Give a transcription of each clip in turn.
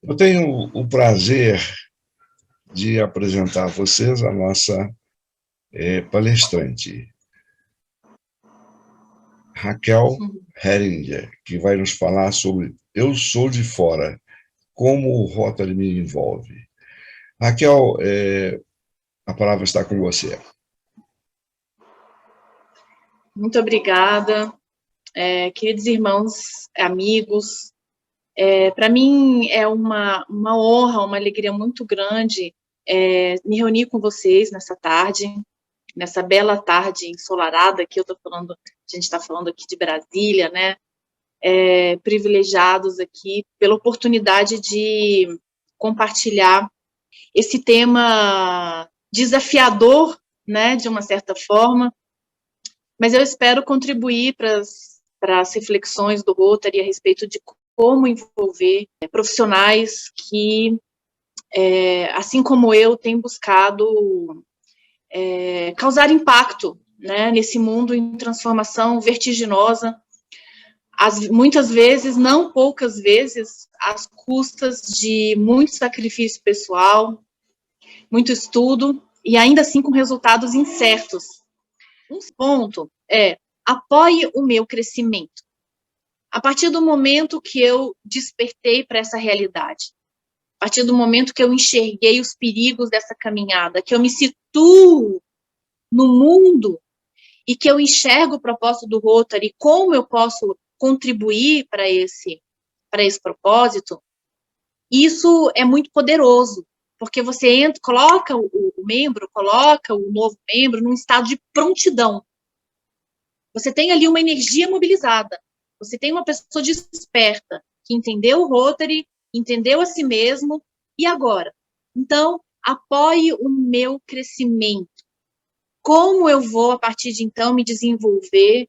Eu tenho o prazer de apresentar a vocês a nossa palestrante, Raquel Heringer, que vai nos falar sobre Eu Sou de Fora, como o Rotary me envolve. Raquel, a palavra está com você. Muito obrigada, queridos irmãos, amigos. Para mim é uma honra, uma alegria muito grande me reunir com vocês nessa tarde, nessa bela tarde ensolarada que a gente está falando aqui de Brasília, né? Privilegiados aqui pela oportunidade de compartilhar esse tema desafiador, né, de uma certa forma, mas eu espero contribuir para as reflexões do Rotary a respeito de como envolver profissionais que, assim como eu, têm buscado causar impacto, né, nesse mundo em transformação vertiginosa, muitas vezes, não poucas vezes, às custas de muito sacrifício pessoal, muito estudo, e ainda assim com resultados incertos. Um ponto é: apoie o meu crescimento. A partir do momento que eu despertei para essa realidade, a partir do momento que eu enxerguei os perigos dessa caminhada, que eu me situo no mundo e que eu enxergo o propósito do Rotary, como eu posso contribuir para esse propósito, isso é muito poderoso, porque você coloca o novo membro num estado de prontidão. Você tem ali uma energia mobilizada, você tem uma pessoa desperta, que entendeu o Rotary, entendeu a si mesmo, e agora? Então, apoie o meu crescimento. Como eu vou, a partir de então, me desenvolver,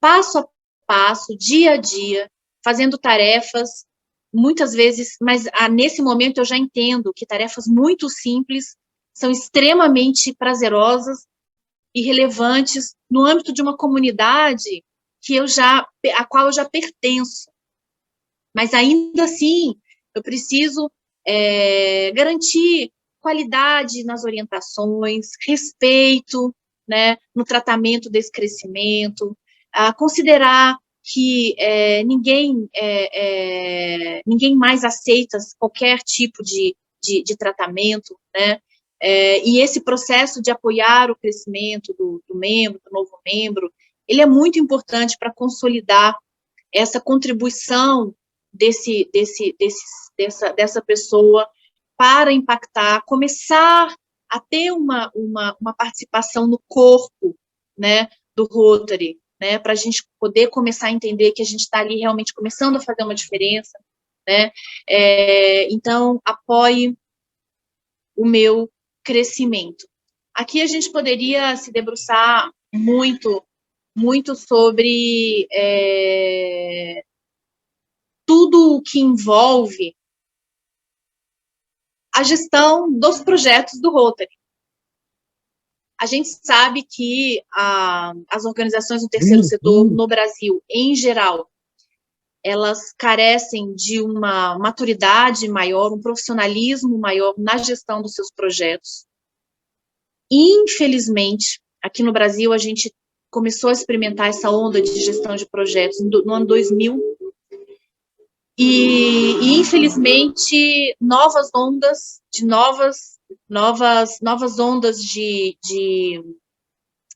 passo a passo, dia a dia, fazendo tarefas, muitas vezes, mas nesse momento eu já entendo que tarefas muito simples são extremamente prazerosas e relevantes no âmbito de uma comunidade a qual eu já pertenço. Mas ainda assim, eu preciso garantir qualidade nas orientações, respeito, né, no tratamento desse crescimento, considerar que ninguém mais aceita qualquer tipo de tratamento, né? E esse processo de apoiar o crescimento do novo membro, ele é muito importante para consolidar essa contribuição dessa pessoa para impactar, começar a ter uma participação no corpo, né, do Rotary, né, para a gente poder começar a entender que a gente está ali realmente começando a fazer uma diferença, né? Então, apoie o meu crescimento. Aqui a gente poderia se debruçar muito sobre tudo o que envolve a gestão dos projetos do Rotary. A gente sabe que as organizações do terceiro setor no Brasil, em geral, elas carecem de uma maturidade maior, um profissionalismo maior na gestão dos seus projetos. Infelizmente, aqui no Brasil, a gente começou a experimentar essa onda de gestão de projetos no ano 2000, e infelizmente, novas ondas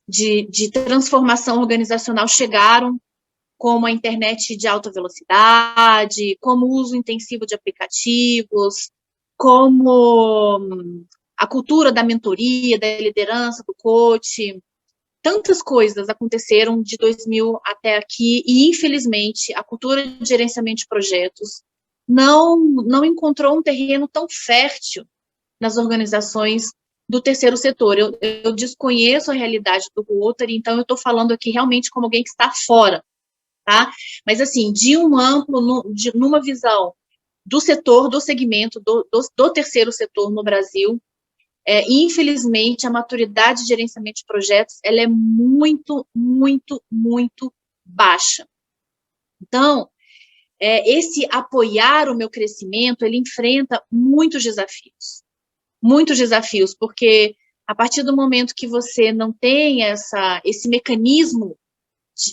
de transformação organizacional chegaram, como a internet de alta velocidade, como o uso intensivo de aplicativos, como a cultura da mentoria, da liderança, do coach. Tantas coisas aconteceram de 2000 até aqui e, infelizmente, a cultura de gerenciamento de projetos não encontrou um terreno tão fértil nas organizações do terceiro setor. Eu desconheço a realidade do Rotary, então eu estou falando aqui realmente como alguém que está fora, tá? Mas, assim, de um amplo, numa visão do setor, do segmento, do terceiro setor no Brasil, infelizmente, a maturidade de gerenciamento de projetos, ela é muito, muito, muito baixa. Então, esse apoiar o meu crescimento, ele enfrenta muitos desafios, porque a partir do momento que você não tem esse mecanismo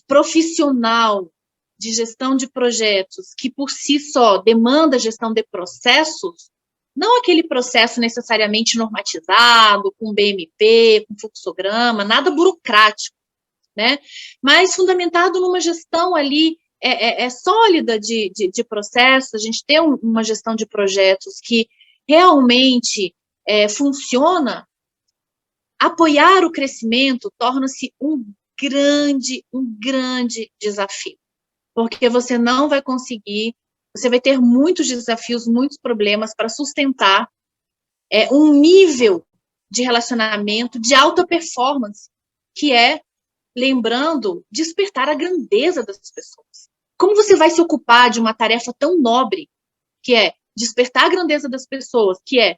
profissional de gestão de projetos, que por si só demanda gestão de processos, não aquele processo necessariamente normatizado, com BMP, com fluxograma, nada burocrático, né? Mas fundamentado numa gestão ali sólida de processos, a gente ter uma gestão de projetos que realmente funciona, apoiar o crescimento torna-se um grande desafio, porque você não vai conseguir, você vai ter muitos desafios, muitos problemas para sustentar um nível de relacionamento de alta performance, que lembrando, despertar a grandeza das pessoas. Como você vai se ocupar de uma tarefa tão nobre, que é despertar a grandeza das pessoas, que é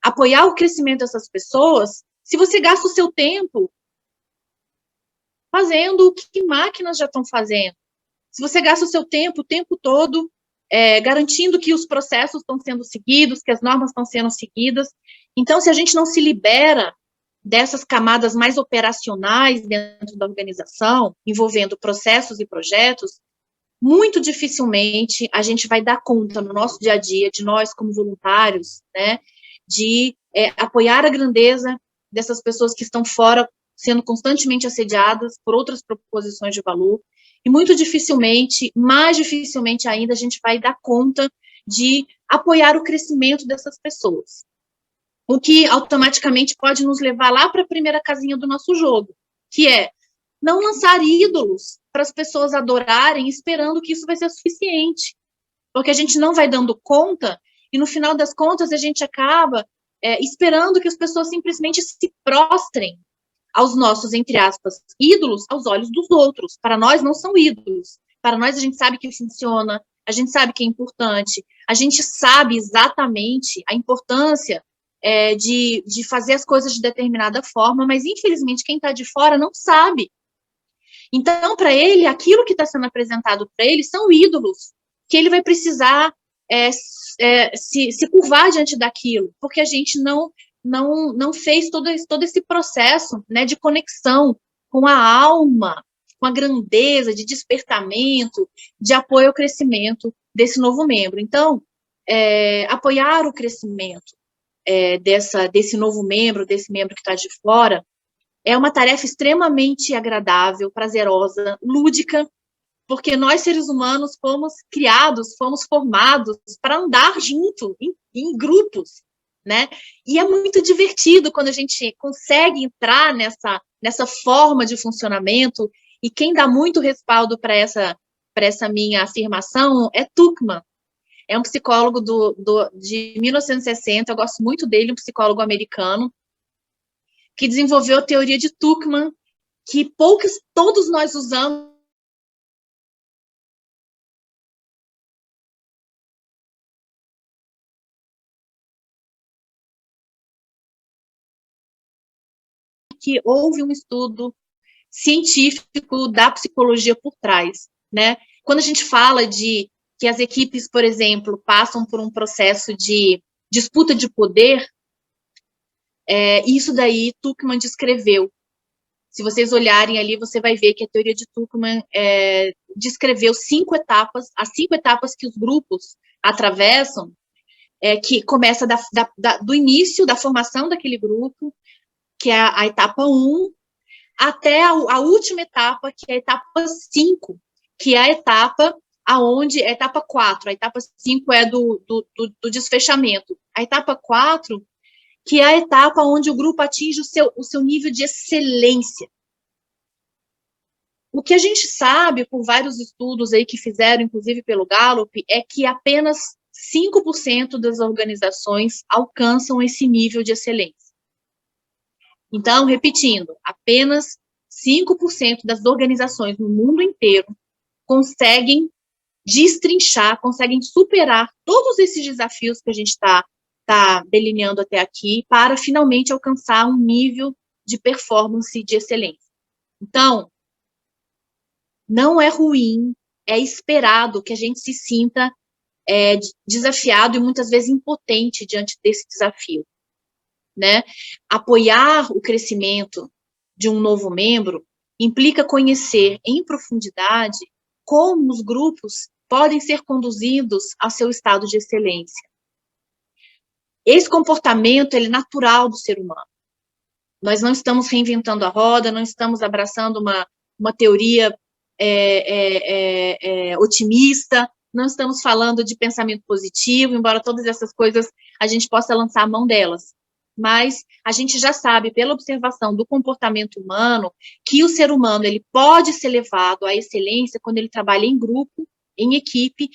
apoiar o crescimento dessas pessoas, se você gasta o seu tempo fazendo o que máquinas já estão fazendo? Se você gasta o seu tempo o tempo todo garantindo que os processos estão sendo seguidos, que as normas estão sendo seguidas. Então, se a gente não se libera dessas camadas mais operacionais dentro da organização, envolvendo processos e projetos, muito dificilmente a gente vai dar conta no nosso dia a dia, de nós como voluntários, né, de apoiar a grandeza dessas pessoas que estão fora, sendo constantemente assediadas por outras proposições de valor, e muito dificilmente, mais dificilmente ainda, a gente vai dar conta de apoiar o crescimento dessas pessoas. O que automaticamente pode nos levar lá para a primeira casinha do nosso jogo, que é não lançar ídolos para as pessoas adorarem, esperando que isso vai ser suficiente. Porque a gente não vai dando conta, e no final das contas a gente acaba esperando que as pessoas simplesmente se prostrem aos nossos, entre aspas, ídolos aos olhos dos outros. Para nós não são ídolos. Para nós a gente sabe que funciona, a gente sabe que é importante, a gente sabe exatamente a importância de fazer as coisas de determinada forma, mas infelizmente quem está de fora não sabe. Então, para ele, aquilo que está sendo apresentado para ele são ídolos, que ele vai precisar se curvar diante daquilo, porque a gente não fez todo esse processo, né, de conexão com a alma, com a grandeza, de despertamento, de apoio ao crescimento desse novo membro. Então, apoiar o crescimento desse novo membro, desse membro que está de fora, é uma tarefa extremamente agradável, prazerosa, lúdica, porque nós, seres humanos, fomos criados, fomos formados para andar junto, em grupos, né? E é muito divertido quando a gente consegue entrar nessa forma de funcionamento, e quem dá muito respaldo para essa minha afirmação é Tuckman. É um psicólogo de 1960, eu gosto muito dele, um psicólogo americano, que desenvolveu a teoria de Tuckman, que todos nós usamos que houve um estudo científico da psicologia por trás, né? Quando a gente fala de que as equipes, por exemplo, passam por um processo de disputa de poder, isso daí Tuckman descreveu. Se vocês olharem ali, você vai ver que a teoria de Tuckman descreveu as 5 etapas que os grupos atravessam, que começa do início da formação daquele grupo, que é a etapa 1, até a última etapa, que é a etapa 5, que é a etapa aonde a etapa 4, a etapa 5 é do desfechamento. A etapa 4, que é a etapa onde o grupo atinge o seu nível de excelência. O que a gente sabe, por vários estudos aí que fizeram, inclusive pelo Gallup, é que apenas 5% das organizações alcançam esse nível de excelência. Então, repetindo, apenas 5% das organizações no mundo inteiro conseguem destrinchar, conseguem superar todos esses desafios que a gente está delineando até aqui para finalmente alcançar um nível de performance de excelência. Então, não é ruim, é esperado que a gente se sinta desafiado e muitas vezes impotente diante desse desafio, né? Apoiar o crescimento de um novo membro implica conhecer em profundidade como os grupos podem ser conduzidos ao seu estado de excelência. Esse comportamento, ele é natural do ser humano. Nós não estamos reinventando a roda, não estamos abraçando uma teoria otimista, não estamos falando de pensamento positivo, embora todas essas coisas a gente possa lançar a mão delas. Mas a gente já sabe, pela observação do comportamento humano, que o ser humano ele pode ser levado à excelência quando ele trabalha em grupo, em equipe,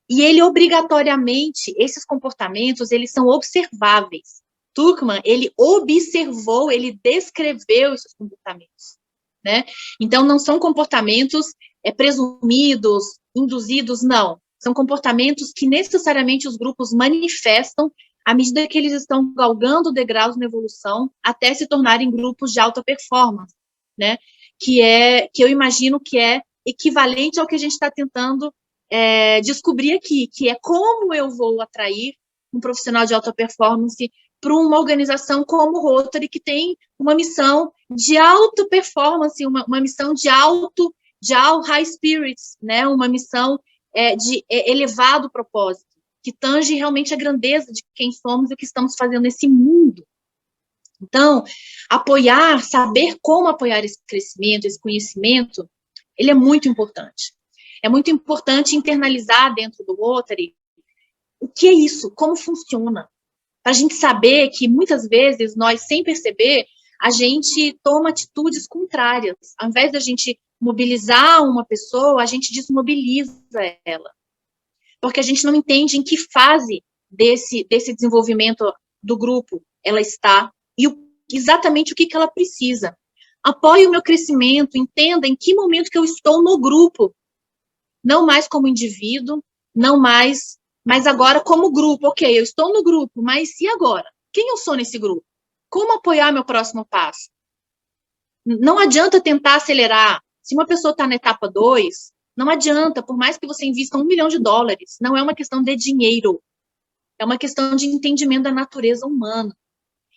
e ele obrigatoriamente, esses comportamentos, eles são observáveis. Tuchman, ele observou, ele descreveu esses comportamentos, né? Então, não são comportamentos presumidos, induzidos, não. São comportamentos que necessariamente os grupos manifestam à medida que eles estão galgando degraus na evolução até se tornarem grupos de alta performance, né? Que eu imagino que é equivalente ao que a gente está tentando descobrir aqui, que é como eu vou atrair um profissional de alta performance para uma organização como o Rotary, que tem uma missão de alta performance, uma missão de high spirits, né? Uma missão de elevado propósito, que tange realmente a grandeza de quem somos e o que estamos fazendo nesse mundo. Então, saber como apoiar esse crescimento, esse conhecimento, ele é muito importante. É muito importante internalizar dentro do Rotary o que é isso, como funciona, para a gente saber que muitas vezes nós, sem perceber, a gente toma atitudes contrárias. Ao invés da gente mobilizar uma pessoa, a gente desmobiliza ela. Porque a gente não entende em que fase desse desenvolvimento do grupo ela está e exatamente o que ela precisa. Apoie o meu crescimento, entenda em que momento que eu estou no grupo. Não mais como indivíduo, não mais, mas agora como grupo. Ok, eu estou no grupo, mas e agora? Quem eu sou nesse grupo? Como apoiar meu próximo passo? Não adianta tentar acelerar. Se uma pessoa está na etapa 2, não adianta, por mais que você invista $1 milhão, não é uma questão de dinheiro, é uma questão de entendimento da natureza humana.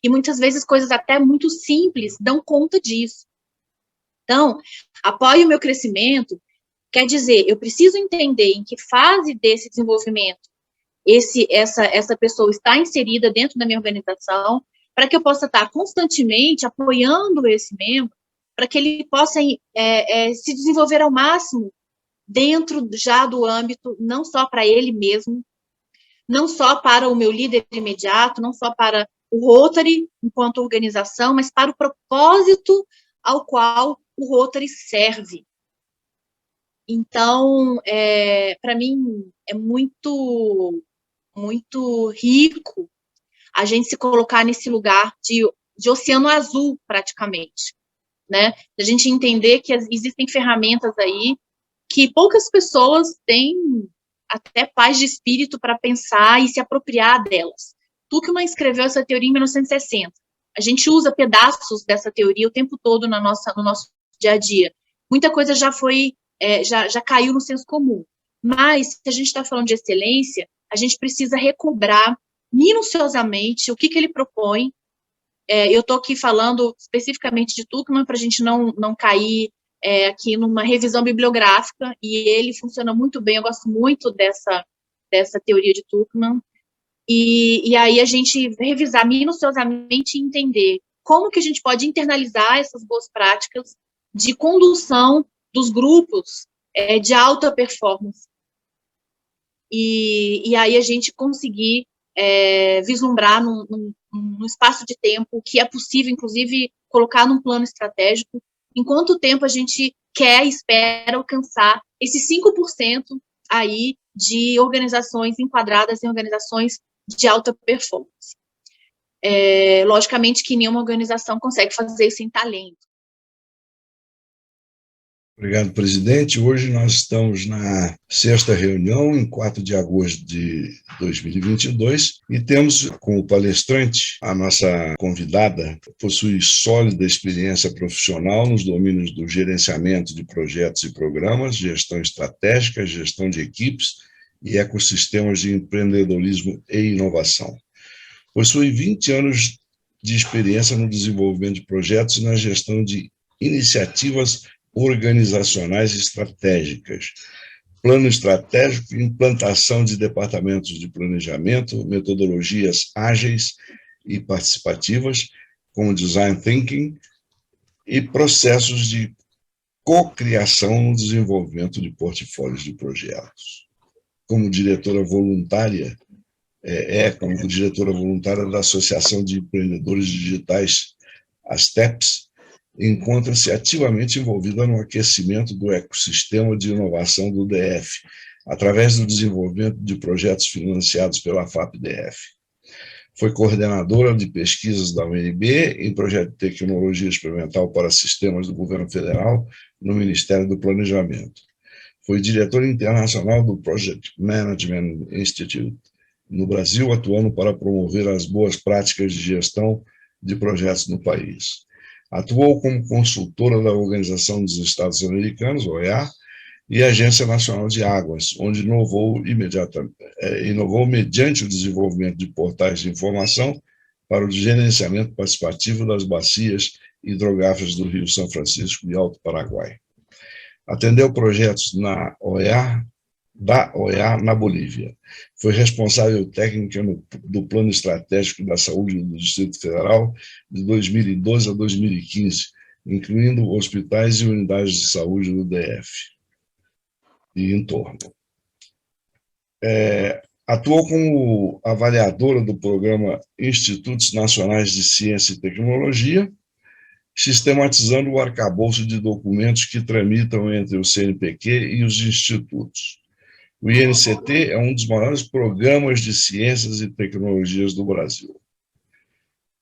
E muitas vezes coisas até muito simples dão conta disso. Então, apoie o meu crescimento, quer dizer, eu preciso entender em que fase desse desenvolvimento essa pessoa está inserida dentro da minha organização, para que eu possa estar constantemente apoiando esse membro, para que ele possa se desenvolver ao máximo dentro já do âmbito, não só para ele mesmo, não só para o meu líder imediato, não só para o Rotary enquanto organização, mas para o propósito ao qual o Rotary serve. Então, para mim, é muito, muito rico a gente se colocar nesse lugar de oceano azul, praticamente, né? A gente entender que existem ferramentas aí que poucas pessoas têm até paz de espírito para pensar e se apropriar delas. Tuchman escreveu essa teoria em 1960. A gente usa pedaços dessa teoria o tempo todo no nosso dia a dia. Muita coisa já foi, já caiu no senso comum. Mas, se a gente está falando de excelência, a gente precisa recobrar minuciosamente o que ele propõe. Eu estou aqui falando especificamente de Tuchman para a gente não cair aqui numa revisão bibliográfica, e ele funciona muito bem, eu gosto muito dessa teoria de Tuchman, e aí a gente revisar minuciosamente e entender como que a gente pode internalizar essas boas práticas de condução dos grupos de alta performance, e aí a gente conseguir vislumbrar num espaço de tempo que é possível, inclusive, colocar num plano estratégico, em quanto tempo a gente quer e espera alcançar esses 5% aí de organizações enquadradas em organizações de alta performance. Logicamente que nenhuma organização consegue fazer isso sem talento. Obrigado, presidente. Hoje nós estamos na sexta reunião, em 4 de agosto de 2022, e temos como palestrante a nossa convidada, que possui sólida experiência profissional nos domínios do gerenciamento de projetos e programas, gestão estratégica, gestão de equipes e ecossistemas de empreendedorismo e inovação. Possui 20 anos de experiência no desenvolvimento de projetos e na gestão de iniciativas organizacionais estratégicas, plano estratégico e implantação de departamentos de planejamento, metodologias ágeis e participativas, como design thinking, e processos de cocriação no desenvolvimento de portfólios de projetos. Como diretora voluntária, como diretora voluntária da Associação de Empreendedores Digitais, as TEPs, encontra-se ativamente envolvida no aquecimento do ecossistema de inovação do DF, através do desenvolvimento de projetos financiados pela FAP-DF. Foi coordenadora de pesquisas da UNB em projeto de tecnologia experimental para sistemas do governo federal no Ministério do Planejamento. Foi diretora internacional do Project Management Institute no Brasil, atuando para promover as boas práticas de gestão de projetos no país. Atuou como consultora da Organização dos Estados Americanos, OEA, e Agência Nacional de Águas, onde inovou mediante o desenvolvimento de portais de informação para o gerenciamento participativo das bacias hidrográficas do Rio São Francisco e Alto Paraguai. Atendeu projetos da OEA na Bolívia. Foi responsável técnica do Plano Estratégico da Saúde do Distrito Federal de 2012 a 2015, incluindo hospitais e unidades de saúde do DF e entorno. Atuou como avaliadora do programa Institutos Nacionais de Ciência e Tecnologia, sistematizando o arcabouço de documentos que tramitam entre o CNPq e os institutos. O INCT é um dos maiores programas de ciências e tecnologias do Brasil.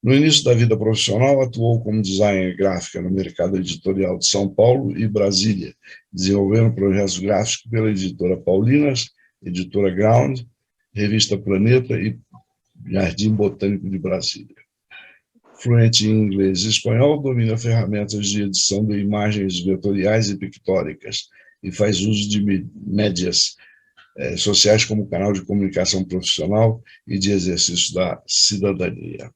No início da vida profissional, atuou como designer gráfica no mercado editorial de São Paulo e Brasília, desenvolvendo projetos gráficos pela editora Paulinas, editora Ground, revista Planeta e Jardim Botânico de Brasília. Fluente em inglês e espanhol, domina ferramentas de edição de imagens vetoriais e pictóricas e faz uso de médias sociais como canal de comunicação profissional e de exercício da cidadania.